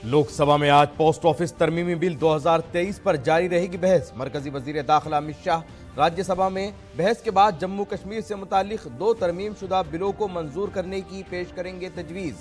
लोकसभा में आज post office तरमीमी bill 2023 पर जारी रहेगी बहस। मरकजी वजीर दाखिला अमित शाह राज्यसभा में बहस के बाद जम्मू कश्मीर से मुतालिक 2 तरमीम शुदा बिलों को मंजूर करने की पेश करेंगे तजवीज।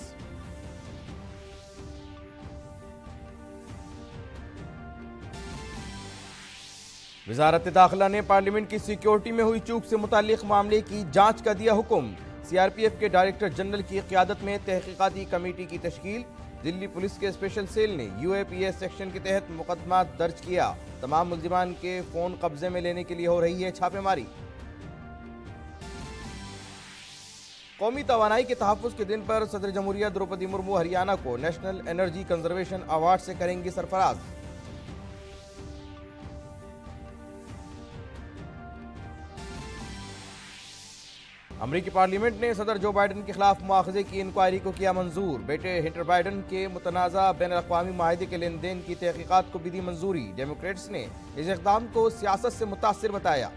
वजारत दाखिला ने पार्लियामेंट की सिक्योरिटी में हुई चूक से मुतालिक मामले की जांच का दिया हुक्म। सीआरपीएफ के डायरेक्टर जनरल की क़यादत में तहकीकाती कमेटी की तश्कील। दिल्ली पुलिस के स्पेशल सेल ने यूएपीए सेक्शन के तहत मुकदमा दर्ज किया। तमाम मुल्जिमान के फोन कब्जे में लेने के लिए हो रही है छापेमारी। कौमी तवानाई के तहफ़्फ़ुज़ के दिन पर सदर जमहूरिया द्रौपदी मुर्मू हरियाणा को नेशनल एनर्जी कंजर्वेशन अवार्ड से करेंगी सरफराज। अमरीकी पार्लियामेंट ने सदर जो बाइडन के खिलाफ मुआखजे की इंक्वायरी को किया मंजूर। बेटे हंटर बाइडन के मुतनाज़ा बैन अक़वामी माहिदे के लेन देन की तहकीकात को भी दी मंजूरी। डेमोक्रेट्स ने इस इक़दाम को सियासत से मुतासिर बताया।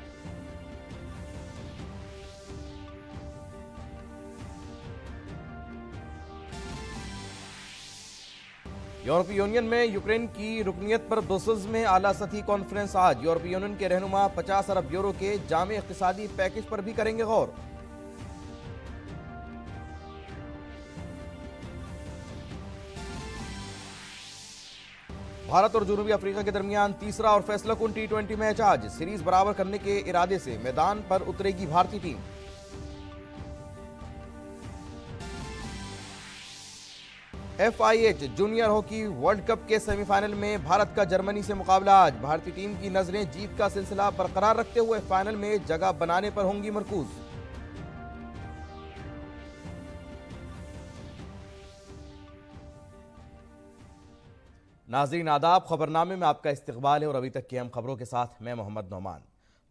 यूरोपीय यूनियन में यूक्रेन की रुकनियत पर ब्रसेल्स में आला सतही कॉन्फ्रेंस आज। यूरोपीय यूनियन के रहनुमा 50 अरब यूरो के जामे इक़्तिसादी पैकेज पर भी करेंगे गौर। भारत और जनूबी अफ्रीका के दरमियान तीसरा और फैसलाकुन T20 मैच आज। सीरीज बराबर करने के इरादे से मैदान पर उतरेगी भारतीय team. FIH junior hockey world cup के सेमीफाइनल में भारत का जर्मनी से मुकाबला आज। भारतीय टीम की नजरें जीत का सिलसिला बरकरार रखते हुए फाइनल में जगह बनाने पर होंगी मरकूज। नाज़रीन आदाब, खबरनामे में आपका इस्तकबाल है और अभी तक की अहम खबरों के साथ मैं मोहम्मद नौमान।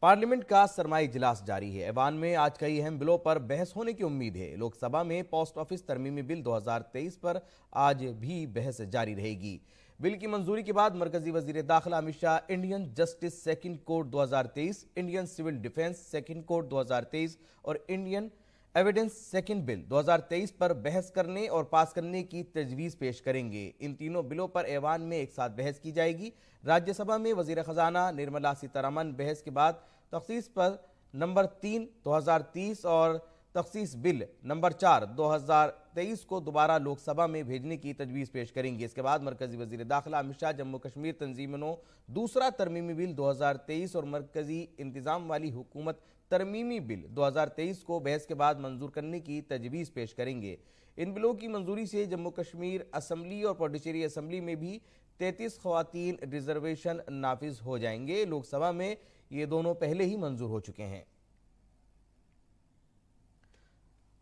पार्लियामेंट का सरमाई इजलास जारी है। ऐवान में आज कई अहम बिलों पर बहस होने की उम्मीद है। लोकसभा में पोस्ट ऑफिस तरमीमी बिल 2023 पर आज भी बहस जारी रहेगी। बिल की मंजूरी के बाद मरकजी वजीर दाखिला Amit Shah Indian justice second code 2023, Indian civil defence second code 2023 और इंडियन एविडेंस सेकंड बिल 2023 पर बहस करने और पास करने की तजवीज़ पेश करेंगे। इन तीनों बिलों पर ऐवान में एक साथ बहस की जाएगी। राज्यसभा में वज़ीर ख़जाना निर्मला सीतारमण बहस के बाद तख़सीस पर नंबर 3 2030 और तख़सीस बिल नंबर 4 2023 को दोबारा लोकसभा में भेजने की तजवीज़ पेश करेंगे। इसके बाद मरकजी वज़ीर दाखिला अमित शाह जम्मू कश्मीर तंजीमों दूसरा तरमीमी बिल 2023 और मरकजी इंतज़ाम वाली हुकूमत तरमीमी बिल 2023 को बहस के बाद मंजूर करने की तजवीज़ पेश करेंगे। इन बिलों की मंजूरी से जम्मू कश्मीर असम्बली और पुडुचेरी असम्बली में भी 33 ख़वातीन रिजर्वेशन नाफिज हो जाएंगे। लोकसभा में ये दोनों पहले ही मंजूर हो चुके हैं।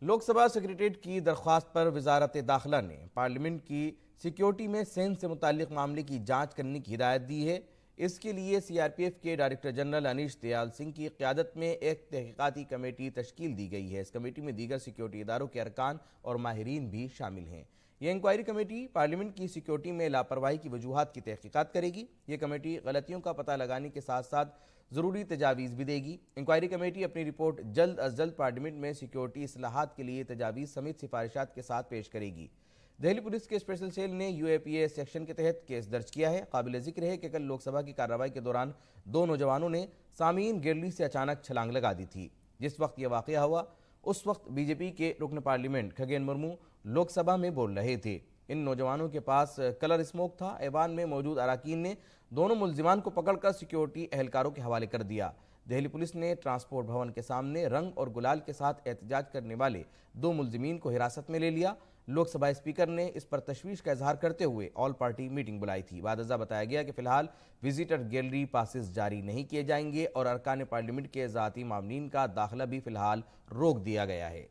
लोकसभा सेक्रेटरीट की दरख्वास्त पर वजारत दाखिला ने पार्लियामेंट की सिक्योरिटी में सेंध से मुतालिक मामले की जांच करने की हिदायत दी है। इसके लिए सीआरपीएफ के डायरेक्टर जनरल अनीश दयाल सिंह की क़यादत में एक तहकीकाती कमेटी तश्कील दी गई है। इस कमेटी में दीगर सिक्योरिटी इदारों के अरकान और माहिरीन भी शामिल हैं। यह इंक्वायरी कमेटी पार्लियामेंट की सिक्योरिटी में लापरवाही की वजूहात की तहकीकात करेगी। यह कमेटी गलतियों का पता लगाने के साथ साथ ज़रूरी तजावीज़ भी देगी। इंक्वायरी कमेटी अपनी रिपोर्ट जल्द अज जल्द पार्लियामेंट में सिक्योरिटी इस्लाहात के लिए तजावीज़ समेत सिफारिशात के साथ पेश करेगी। दिल्ली पुलिस के स्पेशल सेल ने यूएपीए सेक्शन के तहत केस दर्ज किया है। काबिल जिक्र है कि कल लोकसभा की कार्रवाई के दौरान 2 नौजवानों ने सामीन गैलरी से अचानक छलांग लगा दी थी। जिस वक्त यह वाक़या हुआ उस वक्त बीजेपी के रुकन पार्लियामेंट खगेन मुर्मू लोकसभा में बोल रहे थे। इन नौजवानों के पास कलर स्मोक था। ऐवान में मौजूद अराकीन ने दोनों मुल्जिमान को पकड़कर सिक्योरिटी एहलकारों के हवाले कर दिया। दिल्ली पुलिस ने ट्रांसपोर्ट भवन के सामने रंग और गुलाल के साथ एहतजाज करने वाले 2 मुल्जिमीन को हिरासत में ले लिया। लोकसभा स्पीकर ने इस पर तशवीश का इजहार करते हुए ऑल पार्टी मीटिंग बुलाई थी। बादजा बताया गया कि फिलहाल विजिटर गैलरी पासेस जारी नहीं किए जाएंगे और अरकान पार्लियामेंट के ज़ाती मामलीन का दाखिला भी फिलहाल रोक दिया गया है।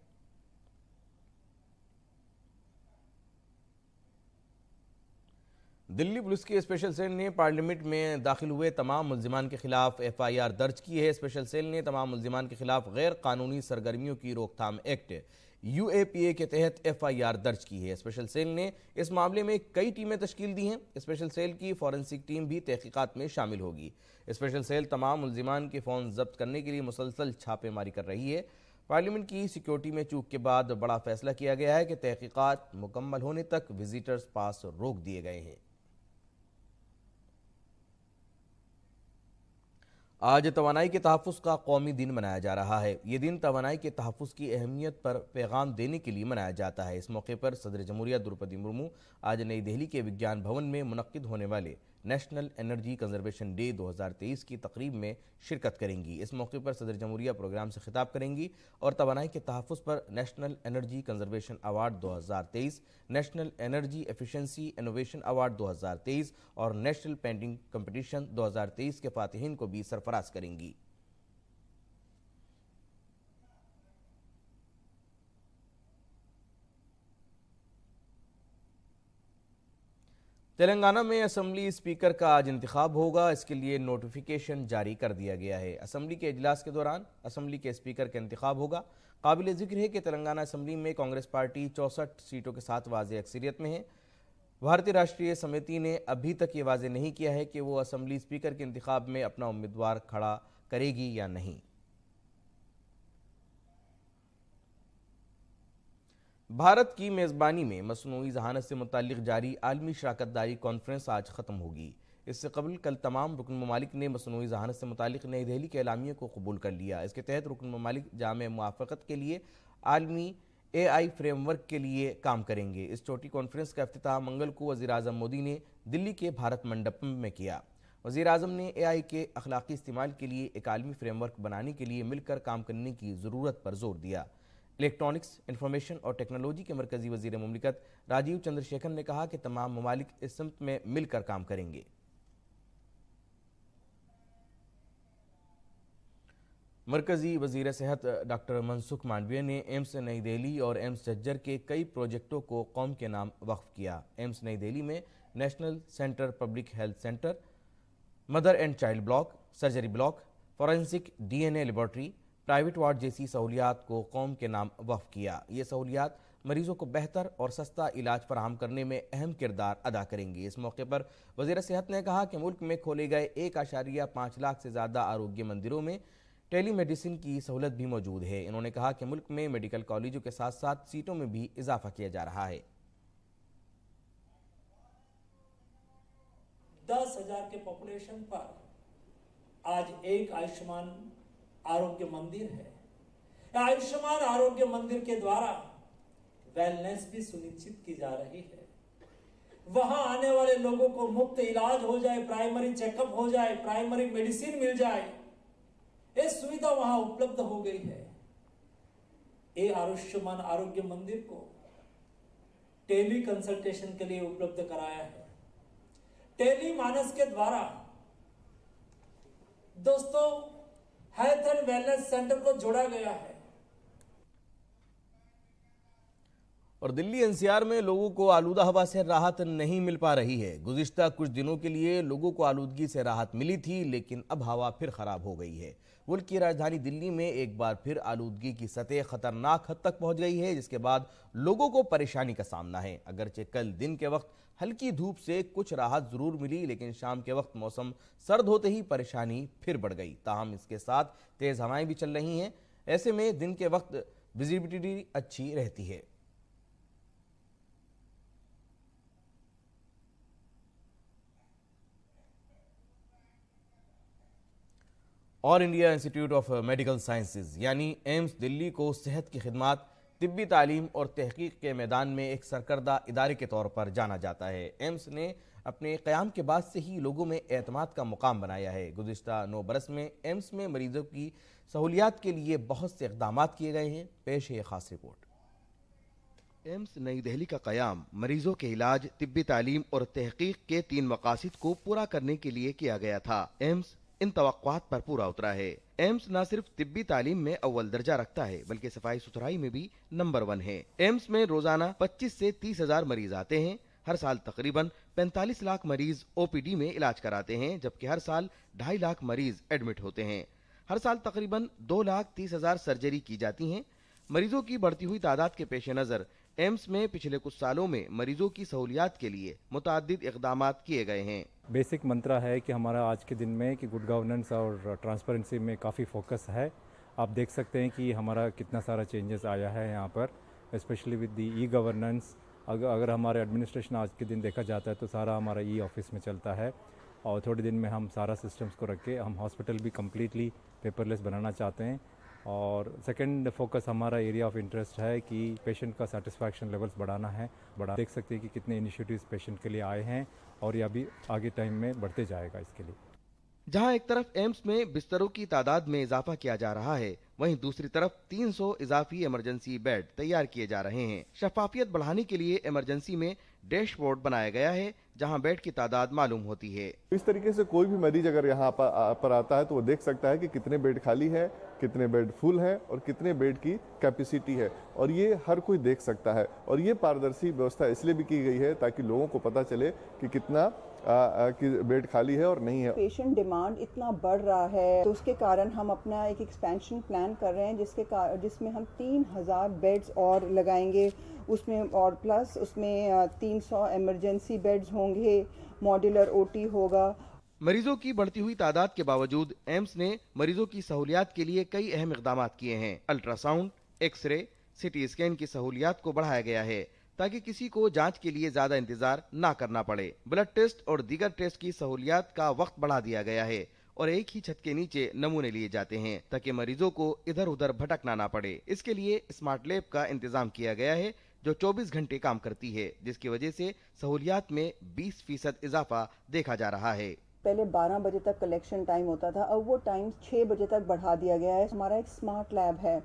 दिल्ली पुलिस के स्पेशल सेल ने पार्लियामेंट में दाखिल हुए तमाम मुल्जिमान के खिलाफ FIR दर्ज की है। स्पेशल सेल ने तमाम मुल्जिमान के खिलाफ गैर कानूनी सरगर्मियों की रोकथाम एक्ट UAPA के तहत FIR दर्ज की है। स्पेशल सेल ने इस मामले में कई टीमें तश्कील दी हैं। स्पेशल सेल की फॉरेंसिक टीम भी तहकीकात में शामिल होगी। स्पेशल सेल तमाम मुल्जिमान के फ़ोन जब्त करने के लिए मुसलसल छापेमारी कर रही है। पार्लियामेंट की सिक्योरिटी में चूक के बाद बड़ा फैसला किया गया है कि तहकीकात मुकम्मल होने तक विजिटर्स पास रोक दिए गए हैं। आज तवानाई के तहफ़्फ़ुज़ का कौमी दिन मनाया जा रहा है। ये दिन तवानाई के तहफ़्फ़ुज़ की अहमियत पर पैगाम देने के लिए मनाया जाता है। इस मौके पर सदर जमहूरिया द्रौपदी मुर्मू आज नई दिल्ली के विज्ञान भवन में मुनक्किद होने वाले नेशनल एनर्जी कंजर्वेशन डे 2023 की तकरीब में शिरकत करेंगी। इस मौके पर सदर जमहूरिया प्रोग्राम से खिताब करेंगी और तवानाई के तहफ़्फ़ुज़ पर national energy conservation award 2023, national energy efficiency innovation award 2023 और नेशनल पेंटिंग कंपटीशन 2023 के फातिहीन को भी सरफराज करेंगी। तेलंगाना में असम्बली स्पीकर का आज इंतखाब होगा। इसके लिए नोटिफिकेशन जारी कर दिया गया है। असम्बली के इजलास के दौरान असम्बली के स्पीकर का इंतखाब होगा। काबिल जिक्र है कि तेलंगाना असम्बली में कांग्रेस पार्टी 64 सीटों के साथ वाज़ेह अक्सरियत में है। भारतीय राष्ट्रीय समिति ने अभी तक ये वाज़ेह नहीं किया है कि वो असम्बली स्पीकर के इंतखाब में अपना उम्मीदवार खड़ा करेगी या नहीं। भारत की मेज़बानी में मसनूई ज़हानत से मुताल्लिक़ जारी आलमी शराकतदारी कॉन्फ्रेंस आज ख़त्म होगी। इससे कबल कल तमाम रुकन ममालिक ने मसनूई ज़हानत से मुताल्लिक़ नई दिल्ली के एलामिया को कबूल कर लिया। इसके तहत रुकन ममालिक जामे मुआफ़क़त के लिए आलमी AI फ्रेमवर्क के लिए काम करेंगे। इस छोटी कॉन्फ्रेंस का इफ्तिताह मंगल को वज़ीर आज़म मोदी ने दिल्ली के भारत मंडपम में किया। वज़ीर आज़म ने AI के अखलाक़ी इस्तेमाल के लिए एक आलमी फ्रेमवर्क बनाने के लिए मिलकर काम करने की ज़रूरत पर जोर दिया। इलेक्ट्रॉनिक्स, इंफॉर्मेशन और टेक्नोलॉजी के मरकजी वज़ीर मुमलिकत राजीव चंद्रशेखर ने कहा कि तमाम ममालिक इस सिमत में मिलकर काम करेंगे। मरकजी वज़ीर सेहत डॉक्टर मनसुख मांडविया ने एम्स नई दिल्ली और एम्स झज्जर के कई प्रोजेक्टों को कौम के नाम वक्फ किया। एम्स नई दिल्ली में national centre public health centre, mother and child block, surgery block, forensic DNA laboratory, private ward जैसी सहूलियात को कौम के नाम वक्फ किया। ये सहूलियात मरीजों को बेहतर और सस्ता इलाज फराहम करने में अहम किरदार अदा करेंगी। इस मौके पर वज़ीर सेहत ने कहा कि मुल्क में खोले गए 1.5 लाख से ज़्यादा आरोग्य मंदिरों में टेली मेडिसिन की सहूलत भी मौजूद है। इन्होंने कहा कि मुल्क में मेडिकल कॉलेजों के साथ साथ सीटों में भी इजाफा किया जा रहा है। 10,000 के पॉपुलेशन पर आज एक आयुष्मान आरोग्य मंदिर है। आयुष्मान आरोग्य मंदिर के द्वारा वेलनेस भी सुनिश्चित की जा रही है। वहां आने वाले लोगों को मुफ्त इलाज हो जाए, प्राइमरी चेकअप हो जाए, प्राइमरी मेडिसिन मिल जाए, ये सुविधा वहां उपलब्ध हो गई है। ये आयुष्मान आरोग्य मंदिर को टेली कंसल्टेशन के लिए उपलब्ध कराया है। टेली मानस के द्वारा दोस्तों हेल्थ एंड वेलनेस सेंटर को जोड़ा गया है। और दिल्ली NCR में लोगों को आलूदा हवा से राहत नहीं मिल पा रही है। गुज़िश्ता कुछ दिनों के लिए लोगों को आलूदगी से राहत मिली थी, लेकिन अब हवा फिर खराब हो गई है। मुल्क की राजधानी दिल्ली में एक बार फिर आलूदगी की सतह खतरनाक हद तक पहुंच गई है, जिसके बाद लोगों को परेशानी का सामना है। अगरचे कल दिन के वक्त हल्की धूप से कुछ राहत जरूर मिली, लेकिन शाम के वक्त मौसम सर्द होते ही परेशानी फिर बढ़ गई। ताहम इसके साथ तेज हवाएं भी चल रही हैं। ऐसे में दिन के वक्त विजिबिलिटी अच्छी रहती है। All India institute of medical sciences यानी एम्स दिल्ली को सेहत की खिदमात, तिब्बी तालीम और तहकीक के मैदान में एक सरकर्दा इदारे के तौर पर जाना जाता है। एम्स ने अपने क़याम के बाद से ही लोगों में एतमाद का मुकाम बनाया है। गुज़िश्ता 9 बरस में एम्स में मरीजों की सहूलियात के लिए बहुत से इक़दाम किए गए हैं। पेश है ख़ास रिपोर्ट। एम्स नई दिल्ली का क़याम मरीजों के इलाज, तिब्बी तालीम और तहकीक के 3 मकासद को पूरा करने के लिए किया गया था। एम्स इन तवक्कुआत पर पूरा उतरा है। एम्स न सिर्फ तिब्बी तालीम में अव्वल दर्जा रखता है, बल्कि सफाई सुथराई में भी नंबर 1 है। एम्स में रोजाना 25 से 30 हजार मरीज आते हैं। हर साल तकरीबन 45 लाख मरीज OPD में इलाज कराते हैं, जबकि हर साल 2.5 लाख मरीज एडमिट होते हैं। हर साल तकरीबन 2,30,000 सर्जरी की जाती हैं। मरीजों की बढ़ती हुई तादाद के पेश नज़र एम्स में पिछले कुछ सालों में मरीजों की सहूलियात के लिए मुतअद्दिद इक़दामात किए गए हैं। बेसिक मंत्रा है कि हमारा आज के दिन में कि गुड गवर्नेंस और ट्रांसपेरेंसी में काफ़ी फोकस है। आप देख सकते हैं कि हमारा कितना सारा चेंजेस आया है यहाँ पर, specially with the e governance. अगर हमारे एडमिनिस्ट्रेशन आज के दिन देखा जाता है तो सारा हमारा ई ऑफिस में चलता है और थोड़े दिन में हम सारा सिस्टम्स को रख के हम हॉस्पिटल भी कम्प्लीटली पेपरलेस बनाना चाहते हैं। और सेकंड फोकस हमारा एरिया ऑफ इंटरेस्ट है कि पेशेंट का सेटिस्फैक्शन लेवल्स बढ़ाना है। देख सकते हैं कि कितने इनिशिएटिव्स पेशेंट के लिए आए हैं और ये अभी आगे टाइम में बढ़ते जाएगा इसके लिए। जहां एक तरफ एम्स में बिस्तरों की तादाद में इजाफा किया जा रहा है, वहीं दूसरी तरफ 300 इजाफी इमरजेंसी बेड तैयार किए जा रहे हैं। शफाफियत बढ़ाने के लिए इमरजेंसी में डैशबोर्ड बनाया गया है जहां बेड की तादाद मालूम होती है। इस तरीके से कोई भी मरीज अगर यहाँ पर आता है तो वो देख सकता है कि कितने बेड खाली है, कितने बेड फुल है और कितने बेड की कैपेसिटी है, और ये हर कोई देख सकता है। और ये पारदर्शी व्यवस्था इसलिए भी की गई है ताकि लोगों को पता चले कि कितना कि बेड खाली है और नहीं है। पेशेंट डिमांड इतना बढ़ रहा है तो उसके कारण हम अपना एक एक्सपेंशन प्लान कर रहे हैं जिसमें हम 3000 बेड्स और लगाएंगे उसमें, और प्लस उसमें 300 इमरजेंसी बेड्स होंगे, मॉड्यूलर ओटी होगा। मरीजों की बढ़ती हुई तादाद के बावजूद एम्स ने मरीजों की सहूलियात के लिए कई अहम इक़दामात किए हैं। अल्ट्रासाउंड, एक्सरे, सिटी स्कैन की सहूलियात को बढ़ाया गया है ताकि किसी को जांच के लिए ज्यादा इंतजार ना करना पड़े। ब्लड टेस्ट और दीगर टेस्ट की सहूलियात का वक्त बढ़ा दिया गया है और एक ही छत के नीचे नमूने लिए जाते हैं ताकि मरीजों को इधर उधर भटकना ना पड़े। इसके लिए स्मार्ट लैब का इंतजाम किया गया है जो 24 घंटे काम करती है, जिसकी वजह से सहूलियात में 20% इजाफा देखा जा रहा है। पहले 12 बजे तक कलेक्शन टाइम होता था, अब वो टाइम 6 बजे तक बढ़ा दिया गया है। हमारा एक स्मार्ट लैब है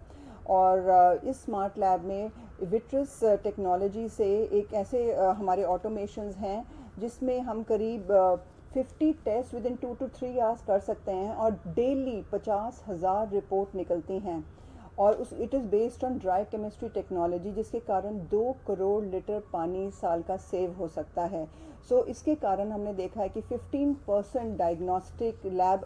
और इस स्मार्ट लैब में विट्रस टेक्नोलॉजी से एक ऐसे हमारे ऑटोमेशंस हैं जिसमें हम करीब 50 test within 2 to 3 hours कर सकते हैं और डेली 50,000 रिपोर्ट निकलती हैं। और it is based on dry chemistry technology, जिसके कारण 2 करोड़ लीटर पानी साल का सेव हो सकता है। सो इसके कारण हमने देखा है कि 15% डायग्नोस्टिक लैब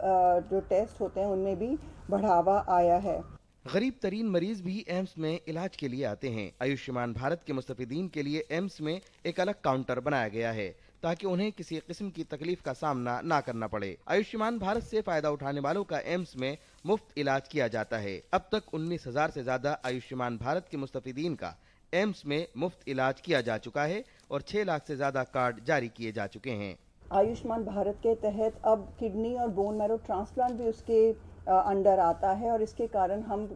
जो टेस्ट होते हैं उनमें भी बढ़ावा आया है। गरीब तरीन मरीज भी एम्स में इलाज के लिए आते हैं। आयुष्मान भारत के मुस्तफिदीन के लिए एम्स में एक अलग काउंटर बनाया गया है ताकि उन्हें किसी किस्म की तकलीफ का सामना ना करना पड़े। आयुष्मान भारत से फायदा उठाने वालों का एम्स में मुफ्त इलाज किया जाता है। अब तक 19,000 से ज्यादा आयुष्मान भारत के मुस्तफिदीन का एम्स में मुफ्त इलाज किया जा चुका है और 6 लाख से ज्यादा कार्ड जारी किए जा चुके हैं। आयुष्मान भारत के तहत अब किडनी और बोन मैरो ट्रांसप्लांट भी उसके अंडर आता है और इसके कारण हम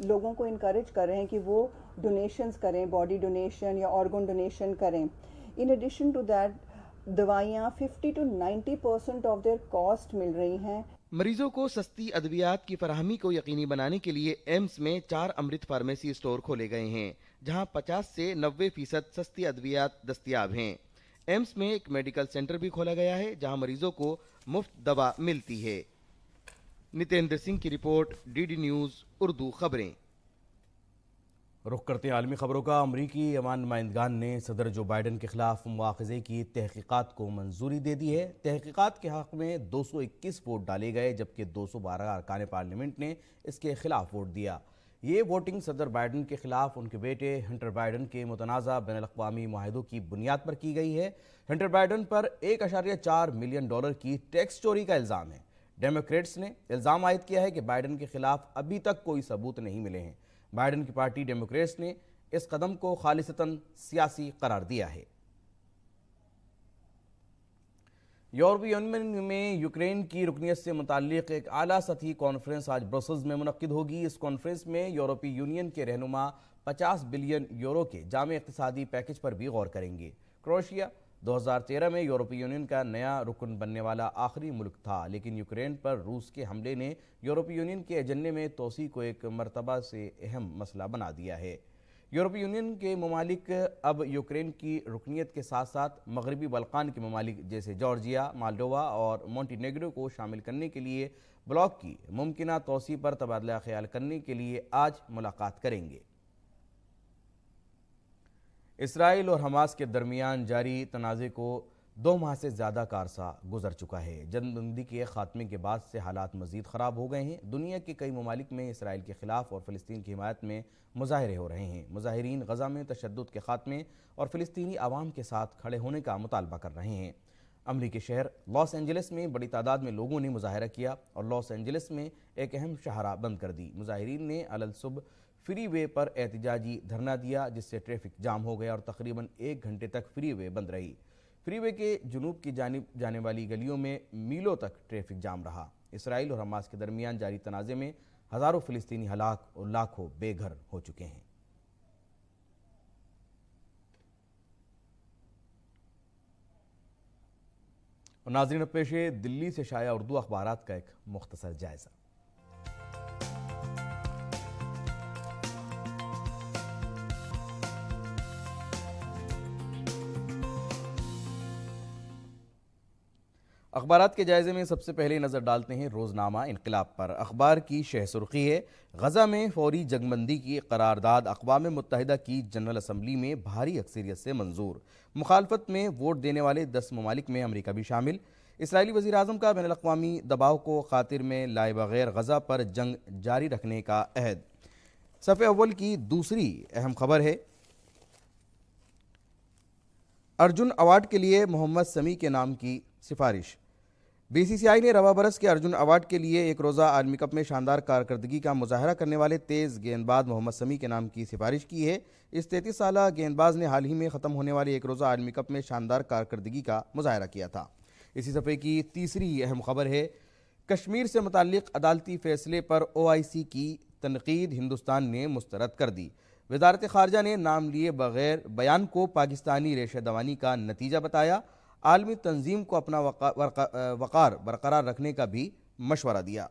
लोगों को इनकरेज कर रहे हैं कि वो डोनेशंस करें, बॉडी डोनेशन या ऑर्गन डोनेशन करें। इन एडिशन टू दैट दवाइयाँ 50 to 90% ऑफ देयर कॉस्ट मिल रही हैं। मरीजों को सस्ती अद्वियात की फराहमी को यकीनी बनाने के लिए एम्स में 4 अमृत फार्मेसी स्टोर खोले गए हैं जहां 50 से 90% सस्ती अद्वियात दस्तयाब हैं। एम्स में एक मेडिकल सेंटर भी खोला गया है जहां मरीजों को मुफ्त दवा मिलती है। नितेंद्र सिंह की रिपोर्ट, डीडी न्यूज उर्दू खबरें। रुख करते हैं आलमी खबरों का। अमरीकी अवाम नुमाइंदगान ने सदर जो बाइडन के खिलाफ मुआखज़े की तहकीकात को मंजूरी दे दी है। तहकीकात के हक़ में 221 वोट डाले गए जबकि 212 अरकान पार्लियामेंट ने इसके खिलाफ वोट दिया। ये वोटिंग सदर बाइडन के खिलाफ उनके बेटे हंटर बाइडन के मुतनाज़ा बैनुल अक़वामी मुआहिदों की बुनियाद पर की गई है। हंटर बाइडन पर $1.4 मिलियन की टैक्स चोरी का इल्ज़ाम है। डेमोक्रेट्स ने इल्ज़ाम आयद किया है कि बाइडन के खिलाफ अभी तक कोई सबूत नहीं मिले हैं। बाइडन की पार्टी डेमोक्रेट्स ने इस कदम को खालिसतन सियासी करार दिया है। यूरोपीय यूनियन में यूक्रेन की रुकनियत से मुताल्लिक एक आला सतही कॉन्फ्रेंस आज ब्रसेल्स में मुनक्किद होगी। इस कॉन्फ्रेंस में यूरोपीय यूनियन के रहनुमा 50 बिलियन यूरो के जामे इक़्तिसादी पैकेज पर भी गौर करेंगे। क्रोएशिया 2013 में यूरोपीय यूनियन का नया रुकन बनने वाला आखिरी मुल्क था, लेकिन यूक्रेन पर रूस के हमले ने यूरोपीय यूनियन के एजेंडे में तोसी को एक मरतबा से अहम मसला बना दिया है। यूरोपीय यूनियन के ममालिक अब यूक्रेन की रुकनियत के साथ साथ मगरबी बल्कान के ममालिक जैसे जॉर्जिया, माल्डोवा और मोंटीनेग्रो को शामिल करने के लिए ब्लॉक की मुमकिना तोसी पर तबादला ख्याल करने के लिए आज मुलाकात करेंगे। इसराइल और हमास के दरमियान जारी तनाज़े को 2 माह से ज़्यादा का अरसा गुजर चुका है। जंगबंदी के खात्मे के बाद से हालात मज़ीद ख़राब हो गए हैं। दुनिया के कई ममालिक में इसराइल के ख़िलाफ़ और फ़लस्तीन की हिमायत में मुजाहरे हो रहे हैं। मुजाहिरीन गज़ा में तशद्दुद के खात्मे और फ़लस्तीनी आवाम के साथ खड़े होने का मुतालबा कर रहे हैं। अमरीकी शहर लॉस एंजलिस में बड़ी तादाद में लोगों ने मुजाहरा किया और लॉस एंजलिस में एक अहम शाहराह बंद कर दी। मुजाहिरीन ने अलल सुबह फ्री वे पर एहतजाजी धरना दिया, जिससे ट्रैफिक जाम हो गया और तकरीबन 1 घंटे तक फ्री वे बंद रही। फ्रीवे के जुनूब की जानिब जाने वाली गलियों में मीलों तक ट्रैफिक जाम रहा। इसराइल और हमास के दरमियान जारी तनाज़े में हज़ारों फ़िलिस्तीनी हलाक और लाखों बेघर हो चुके हैं। और नाज़रीन, पेश है दिल्ली से शाया उर्दू अखबारात का एक मुख्तसर जायज़ा। अखबारात के जायज़े में सबसे पहले नज़र डालते हैं रोज़नामा इनकलाब पर। अखबार की शह सुर्खी है, गज़ा में फौरी जंगबंदी की करारदाद अक़वाम मुत्तहिदा की जनरल असम्बली में भारी अक्सरियत से मंजूर। मुखालफत में वोट देने वाले 10 ममालिक में अमरीका भी शामिल। इसराइली वज़ीर आज़म का बैनुल अक़वामी दबाव को खातिर में लाए बगैर गज़ा पर जंग जारी रखने का अहद। सफ़े अव्वल की दूसरी अहम खबर है, अर्जुन अवार्ड के लिए मोहम्मद समी के नाम की सिफारिश। बीसीसीआई ने रवा बरस के अर्जुन अवार्ड के लिए एक रोज़ा आलमी कप में शानदार कारकर्दगी का मुजाहरा करने वाले तेज़ गेंदबाज मोहम्मद समी के नाम की सिफारिश की है। इस 33 साला गेंदबाज ने हाल ही में ख़त्म होने वाले एक रोज़ा आलमी कप में शानदार कारकर्दगी का मुजाहरा किया था। इसी सफ़े की तीसरी अहम खबर है, कश्मीर से मुताल्लिक़ अदालती फ़ैसले पर OIC की तनकीद हिंदुस्तान ने मुस्तरद कर दी। वज़ारत ख़ारजा ने नाम लिए बगैर बयान को पाकिस्तानी रेशे दवानी का नतीजा बताया। आलमी तंजीम को अपना वक़ार बरकरार रखने का भी मशवरा दिया।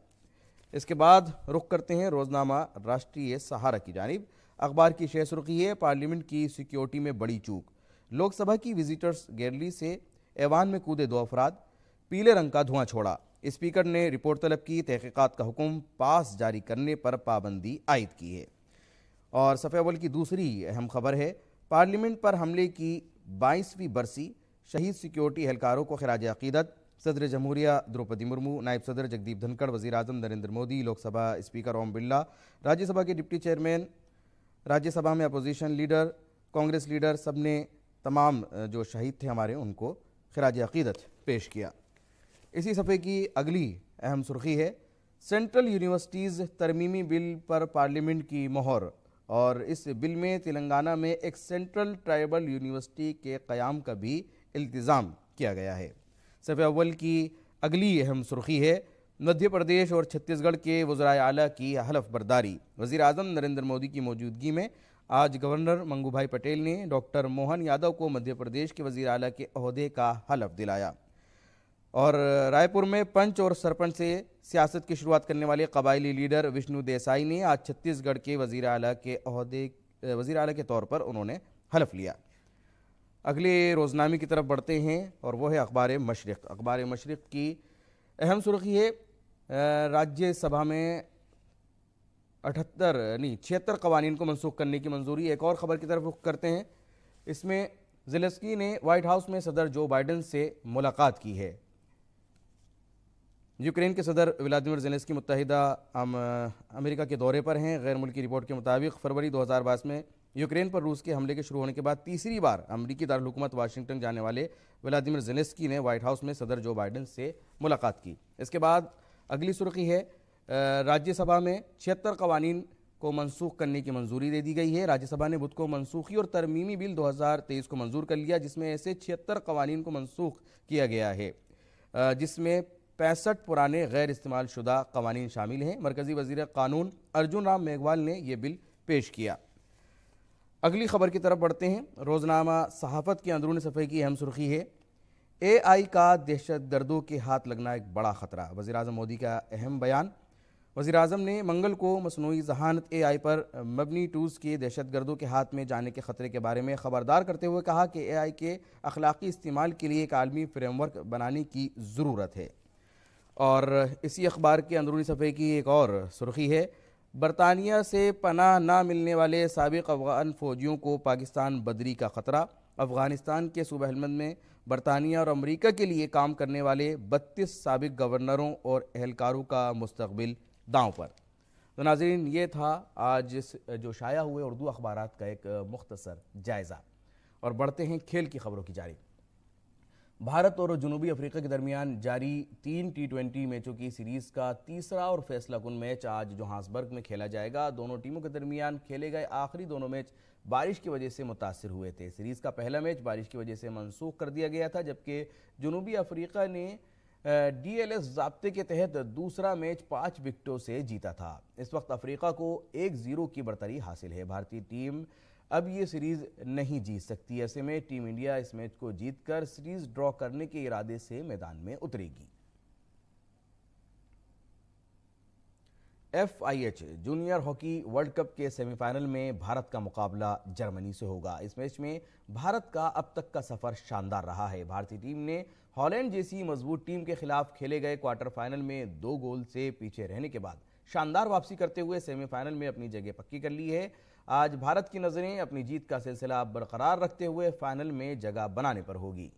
इसके बाद रुख करते हैं रोज़नामा राष्ट्रीय सहारा की जानिब। अखबार की शेर सुर्खी है, पार्लियामेंट की सिक्योरिटी में बड़ी चूक। लोकसभा की विजिटर्स गैलरी से ऐवान में कूदे 2 अफराद, पीले रंग का धुआं छोड़ा। स्पीकर ने रिपोर्ट तलब की, तहकीकात का हुक्म, पास जारी करने पर पाबंदी आयद की है। और सफ़े अव्वल की दूसरी अहम खबर है, पार्लियामेंट पर हमले की 22वीं बरसी, शहीद सिक्योरिटी एहलकारों को खिराज अकीदत। सदर जमहूरिया द्रौपदी मुर्मू, नायब सदर जगदीप धनखड़, वज़ीर आज़म नरेंद्र मोदी, लोकसभा स्पीकर ओम बिरला, राज्यसभा के डिप्टी चेयरमैन, राज्यसभा में अपोजिशन लीडर, कांग्रेस लीडर, सब ने तमाम जो शहीद थे हमारे उनको खिराज अकीदत पेश किया। इसी सफ़े की अगली अहम सुर्खी है, सेंट्रल यूनिवर्सिटीज़ तरमीमी बिल पर पार्लियामेंट की मोहर। और इस बिल में तेलंगाना में एक सेंट्रल ट्राइबल यूनिवर्सिटी के क़याम का भी इल्तिज़ाम किया गया है। सफ़े अव्वल की अगली अहम सुर्खी है, मध्य प्रदेश और छत्तीसगढ़ के वज़राए आला की हलफ बर्दारी। वज़ीर आज़म नरेंद्र मोदी की मौजूदगी में आज गवर्नर मंगूभाई पटेल ने डॉक्टर मोहन यादव को मध्य प्रदेश के वज़ीर आला के ओहदे का हलफ दिलाया। और रायपुर में पंच और सरपंच से सियासत की शुरुआत करने वाले कबायली लीडर विष्णु देसाई ने आज छत्तीसगढ़ के वज़ीर आला के तौर पर उन्होंने हलफ लिया। अगले रोज़नामे की तरफ बढ़ते हैं और वो है अखबार मशरिक़। अखबार मशरिक़ की अहम सुर्खी है, राज्यसभा में 76 कवानीन को मनसूख करने की मंजूरी। एक और ख़बर की तरफ रुख करते हैं, इसमें ज़ेलेंस्की ने वाइट हाउस में सदर जो बाइडन से मुलाकात की है। यूक्रेन के सदर व्लादिमीर ज़ेलेंस्की मुत्तहिदा अमेरिका के दौरे पर हैं। गैर मुल्की रिपोर्ट के मुताबिक फरवरी 2022 में यूक्रेन पर रूस के हमले के शुरू होने के बाद तीसरी बार अमरीकी दारुल-हुकूमत वाशिंगटन जाने वाले व्लादिमीर ज़ेलेंस्की ने वाइट हाउस में सदर जो बाइडन से मुलाकात की। इसके बाद अगली सुर्खी है, राज्यसभा में 76 कवानीन को मनसूख करने की मंजूरी दे दी गई है। राज्यसभा ने बुध को मनसूखी और तरमीमी बिल 2023 को मंजूर कर लिया, जिसमें ऐसे 76 कवानीन को मनसूख किया गया है, जिसमें 65 पुराने गैर इस्तेमाल शुदा कवानीन शामिल हैं। मरकज़ी वज़ीर कानून अर्जुन राम मेघवाल ने यह बिल पेश किया। अगली खबर की तरफ बढ़ते हैं। रोज़नामा सहाफ़त के अंदरूनी सफ़े की अहम सुर्खी है, AI का दहशतगर्दों के हाथ लगना एक बड़ा ख़तरा। वज़ीर आज़म मोदी का अहम बयान। वज़ीर आज़म ने मंगल को मसनूई ज़हानत AI पर मबनी टूल्स के दहशतगर्दों के हाथ में जाने के ख़तरे के बारे में ख़बरदार करते हुए कहा कि AI के अखलाक़ी इस्तेमाल के लिए एक आलमी फ्रेमवर्क बनाने की ज़रूरत है। और इसी अखबार के अंदरूनी सफ़े की एक और सुर्खी है, बरतानिया से पनाह ना मिलने वाले साबिक़ अफ़गान फ़ौजियों को पाकिस्तान बदरी का ख़तरा। अफ़गानिस्तान के सूबा हेलमंद में बरतानिया और अमेरिका के लिए काम करने वाले 32 साबिक गवर्नरों और एहलकारों का मुस्तकबिल दांव पर। तो नाज़रीन, ये था आज जो शाया हुए उर्दू अखबारात का एक मुख्तसर जायज़ा। और बढ़ते हैं खेल की खबरों की जारी। भारत और जनूबी अफ्रीका के दरमियान जारी 3 T20 मैचों की सीरीज़ का तीसरा और फैसलाकुन मैच आज जोहान्सबर्ग में खेला जाएगा। दोनों टीमों के दरमियान खेले गए आखिरी दोनों मैच बारिश की वजह से मुतासिर हुए थे। सीरीज़ का पहला मैच बारिश की वजह से मनसूख कर दिया गया था, जबकि जनूबी अफ्रीका ने DLS ज़ाब्ते के तहत दूसरा मैच 5 विकेटों से जीता था। इस वक्त अफ्रीका को 1-0 की बढ़तरी हासिल है। भारतीय टीम अब ये सीरीज़ नहीं जीत सकती। ऐसे में टीम इंडिया इस मैच को जीतकर सीरीज़ ड्रॉ करने के इरादे से मैदान में उतरेगी। FIH junior hockey world cup के सेमीफाइनल में भारत का मुकाबला जर्मनी से होगा। इस मैच में भारत का अब तक का सफर शानदार रहा है। भारतीय टीम ने हॉलैंड जैसी मजबूत टीम के खिलाफ खेले गए क्वार्टर फाइनल में 2 गोल से पीछे रहने के बाद शानदार वापसी करते हुए सेमीफाइनल में अपनी जगह पक्की कर ली है। आज भारत की नजरें अपनी जीत का सिलसिला बरकरार रखते हुए फाइनल में जगह बनाने पर होगी।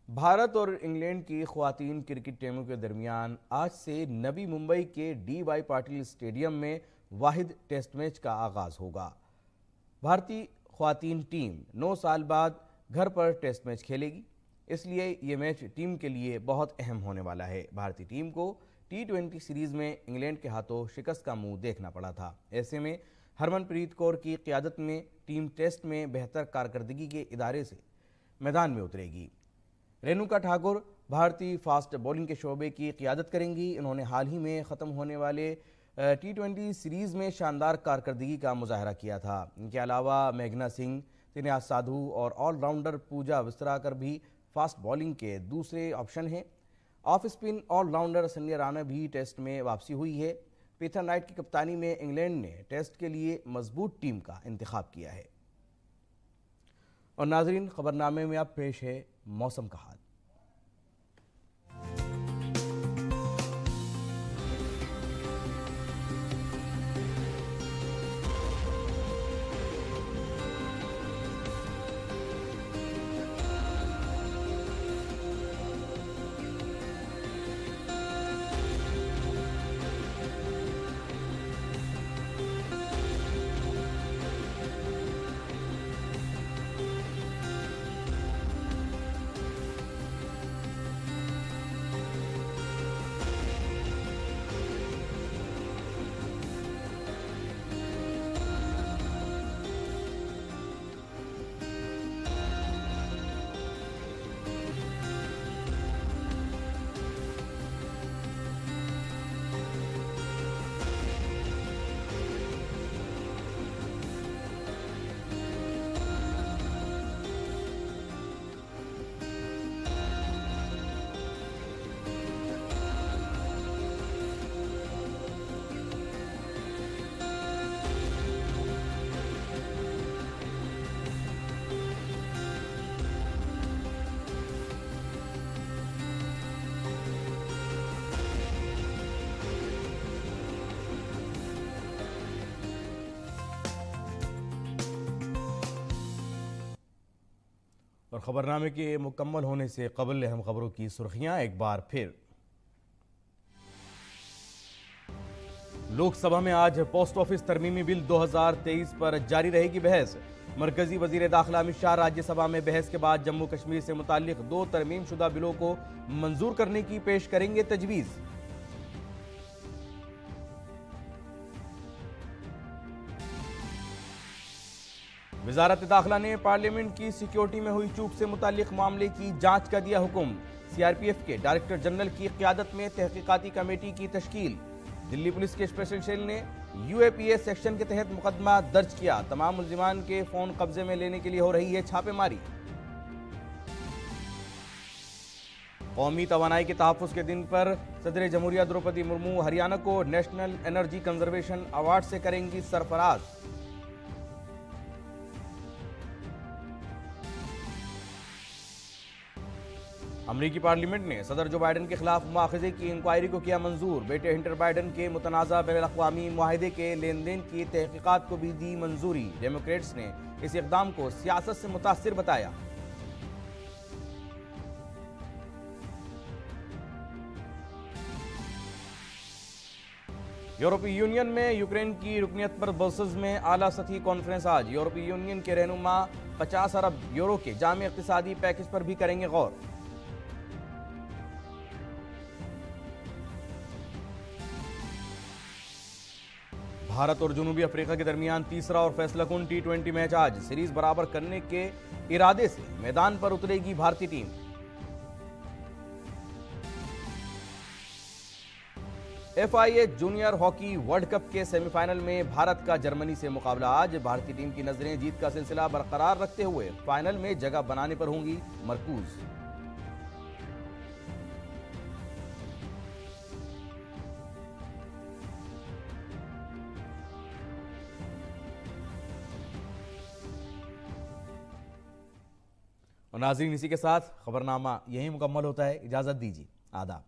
भारत और इंग्लैंड की ख्वातीन क्रिकेट टीमों के दरमियान आज से नवी मुंबई के DY पाटिल स्टेडियम में वाहिद टेस्ट मैच का आगाज होगा। भारतीय ख्वातीन टीम 9 साल बाद घर पर टेस्ट मैच खेलेगी, इसलिए ये मैच टीम के लिए बहुत अहम होने वाला है। भारतीय टीम को T20 सीरीज में इंग्लैंड के हाथों शिकस्त का मुंह देखना पड़ा था। ऐसे में हरमनप्रीत कौर की क़ियादत में टीम टेस्ट में बेहतर कारकर्दगी के इदारे से मैदान में उतरेगी। रेणुका ठाकुर भारतीय फास्ट बॉलिंग के शोबे की क़ियादत करेंगी। इन्होंने हाल ही में ख़त्म होने वाले T20 सीरीज़ में शानदार कारकर्दगी का मुजाहरा किया था। इनके अलावा मेघना सिंह, तिनिया साधु और ऑलराउंडर पूजा विस्तराकर भी फास्ट बॉलिंग के दूसरे ऑप्शन हैं। ऑफ स्पिन ऑलराउंडर सन्या राणा भी टेस्ट में वापसी हुई है। पीटर नाइट की कप्तानी में इंग्लैंड ने टेस्ट के लिए मजबूत टीम का इंतखाब किया है। और नाजरीन, खबरनामे में अब पेश है मौसम का हाल। और खबरनामे के मुकम्मल होने से कबल अहम खबरों की सुर्खियां एक बार फिर। लोकसभा में आज पोस्ट ऑफिस तरमीमी बिल 2023 पर जारी रहेगी बहस। मरकजी वजीर दाखिला अमित शाह राज्यसभा में बहस के बाद जम्मू कश्मीर से मुताल्लिक 2 तरमीम शुदा बिलों को मंजूर करने की पेश करेंगे तजवीज़। वजारत दाखिला ने पार्लियामेंट की सिक्योरिटी में हुई चूक से मुताल्लिक मामले की जांच का दिया हुक्म। CRPF के डायरेक्टर जनरल की क़ियादत में तहकीकाती कमेटी की तश्कील। दिल्ली पुलिस के स्पेशल सेल ने UAPA सेक्शन के तहत मुकदमा दर्ज किया। तमाम मुल्जिमान के फोन कब्जे में लेने के लिए हो रही है छापेमारी। कौमी तवानाई के तहफ़्फ़ुज़ के दिन पर सदर जमहूरिया द्रौपदी मुर्मू हरियाणा को नेशनल एनर्जी कंजर्वेशन अवार्ड से करेंगी सरफराज। अमरीकी पार्लियामेंट ने सदर जो बाइडन के खिलाफ मुआखजे की इंक्वायरी को किया मंजूर। बेटे हंटर बाइडन के मुतनाज़ा बैनुल-अक़वामी मुआहदे के लेन देन की तहकीकात को भी दी मंजूरी। डेमोक्रेट्स ने इस इक़दाम को सियासत से मुतासिर बताया। यूरोपीय यूनियन में यूक्रेन की रुकनियत पर ब्रसेल्स में आला सतही कॉन्फ्रेंस आज। यूरोपीय यूनियन के रहनुमा 50 अरब यूरो के जामे इक़्तिसादी पैकेज पर भी करेंगे गौर। भारत और जनूबी अफ्रीका के दरमियान तीसरा और फैसलाकुन T20 मैच आज। सीरीज बराबर करने के इरादे से मैदान पर उतरेगी भारतीय team. FIA junior hockey world cup के सेमीफाइनल में भारत का जर्मनी से मुकाबला आज। भारतीय टीम की नजरें जीत का सिलसिला बरकरार रखते हुए फाइनल में जगह बनाने पर होंगी मरकूज। और नाज़रीन, इसी के साथ खबरनामा यहीं मुकम्मल होता है। इजाजत दीजिए, आदाब।